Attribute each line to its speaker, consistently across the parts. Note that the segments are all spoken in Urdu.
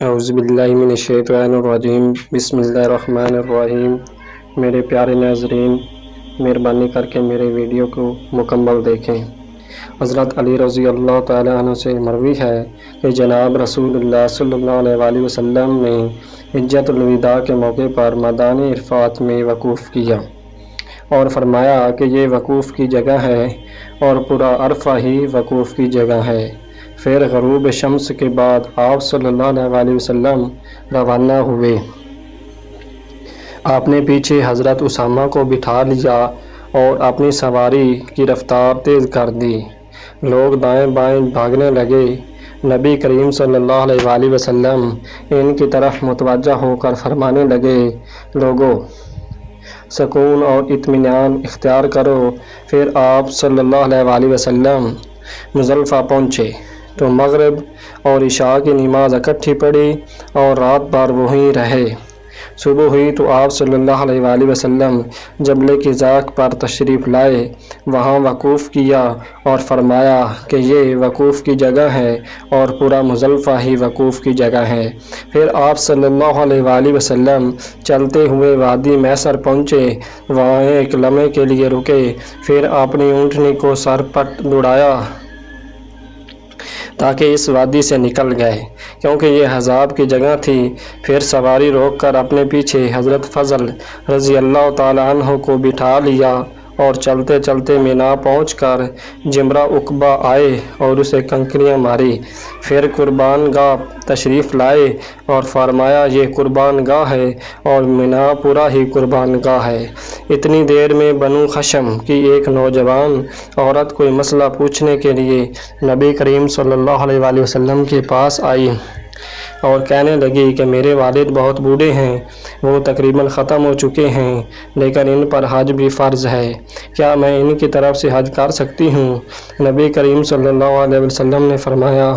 Speaker 1: اعوذ باللہ من الشیطان الرجیم بسم اللہ الرحمن الرحیم۔ میرے پیارے ناظرین، مہربانی کر کے میرے ویڈیو کو مکمل دیکھیں۔ حضرت علی رضی اللہ تعالیٰ عنہ سے مروی ہے کہ جناب رسول اللہ صلی اللہ علیہ وآلہ وسلم نے حجۃ الوداع کے موقع پر میدان عرفات میں وقوف کیا اور فرمایا کہ یہ وقوف کی جگہ ہے اور پورا عرفہ ہی وقوف کی جگہ ہے۔ پھر غروب شمس کے بعد آپ صلی اللہ علیہ وآلہ وسلم روانہ ہوئے۔ آپ نے پیچھے حضرت اسامہ کو بٹھا لیا اور اپنی سواری کی رفتار تیز کر دی۔ لوگ دائیں بائیں بھاگنے لگے۔ نبی کریم صلی اللہ علیہ وآلہ وسلم ان کی طرف متوجہ ہو کر فرمانے لگے، لوگو سکون اور اطمینان اختیار کرو۔ پھر آپ صلی اللہ علیہ وآلہ وسلم مزدلفہ پہنچے تو مغرب اور عشاء کی نماز اکٹھی پڑھی اور رات بھر وہیں رہے۔ صبح ہوئی تو آپ صلی اللہ علیہ وآلہ وسلم جبل قزاق پر تشریف لائے، وہاں وقوف کیا اور فرمایا کہ یہ وقوف کی جگہ ہے اور پورا مزدلفہ ہی وقوف کی جگہ ہے۔ پھر آپ صلی اللہ علیہ وآلہ وسلم چلتے ہوئے وادی میسر پہنچے، وہاں ایک لمحے کے لیے رکے، پھر اپنی اونٹنی کو سر پٹ دوڑایا تاکہ اس وادی سے نکل گئے، کیونکہ یہ عذاب کی جگہ تھی۔ پھر سواری روک کر اپنے پیچھے حضرت فضل رضی اللہ تعالیٰ عنہ کو بٹھا لیا اور چلتے چلتے مینا پہنچ کر جمرہ عقبہ آئے اور اسے کنکریاں ماری۔ پھر قربان گاہ تشریف لائے اور فرمایا یہ قربان گاہ ہے اور مینا پورا ہی قربان گاہ ہے۔ اتنی دیر میں بنو خشم کی ایک نوجوان عورت کوئی مسئلہ پوچھنے کے لیے نبی کریم صلی اللہ علیہ وآلہ وسلم کے پاس آئی اور کہنے لگی کہ میرے والد بہت بوڑھے ہیں، وہ تقریباً ختم ہو چکے ہیں، لیکن ان پر حج بھی فرض ہے، کیا میں ان کی طرف سے حج کر سکتی ہوں؟ نبی کریم صلی اللہ علیہ وسلم نے فرمایا،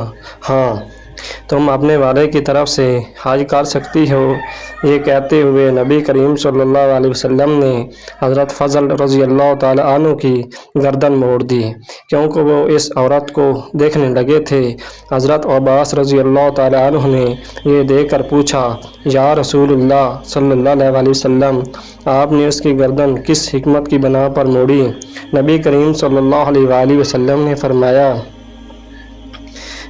Speaker 1: ہاں تم اپنے والد کی طرف سے حج کر سکتی ہو۔ یہ کہتے ہوئے نبی کریم صلی اللہ علیہ وسلم نے حضرت فضل رضی اللہ تعالیٰ عنہ کی گردن موڑ دی، کیونکہ وہ اس عورت کو دیکھنے لگے تھے۔ حضرت عباس رضی اللہ تعالیٰ عنہ نے یہ دیکھ کر پوچھا، یا رسول اللہ صلی اللہ علیہ وسلم، آپ نے اس کی گردن کس حکمت کی بنا پر موڑی؟ نبی کریم صلی اللہ علیہ وآلہ وسلم نے فرمایا،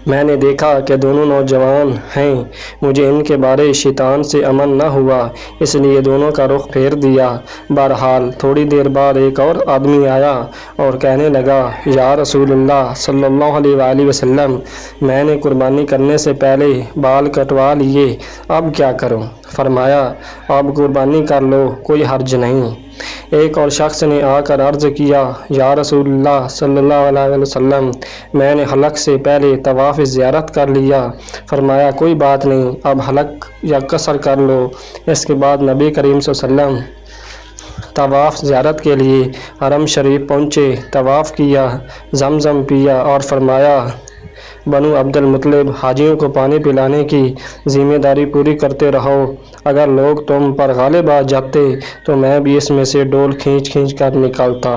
Speaker 1: میں نے دیکھا کہ دونوں نوجوان ہیں، مجھے ان کے بارے شیطان سے امن نہ ہوا، اس لیے دونوں کا رخ پھیر دیا۔ بہرحال تھوڑی دیر بعد ایک اور آدمی آیا اور کہنے لگا، یا رسول اللہ صلی اللہ علیہ وآلہ وسلم، میں نے قربانی کرنے سے پہلے بال کٹوا لیے، اب کیا کروں؟ فرمایا، اب قربانی کر لو، کوئی حرج نہیں۔ ایک اور شخص نے آ کر عرض کیا، یا رسول اللہ صلی اللہ علیہ وسلم، میں نے حلق سے پہلے طواف زیارت کر لیا۔ فرمایا، کوئی بات نہیں، اب حلق یا قصر کر لو۔ اس کے بعد نبی کریم صلی اللہ علیہ وسلم طواف زیارت کے لیے حرم شریف پہنچے، طواف کیا، زمزم پیا اور فرمایا، بنو عبد المطلب حاجیوں کو پانی پلانے کی ذمہ داری پوری کرتے رہو، اگر لوگ تم پر غالب آ جاتے تو میں بھی اس میں سے ڈول کھینچ کھینچ کر نکالتا۔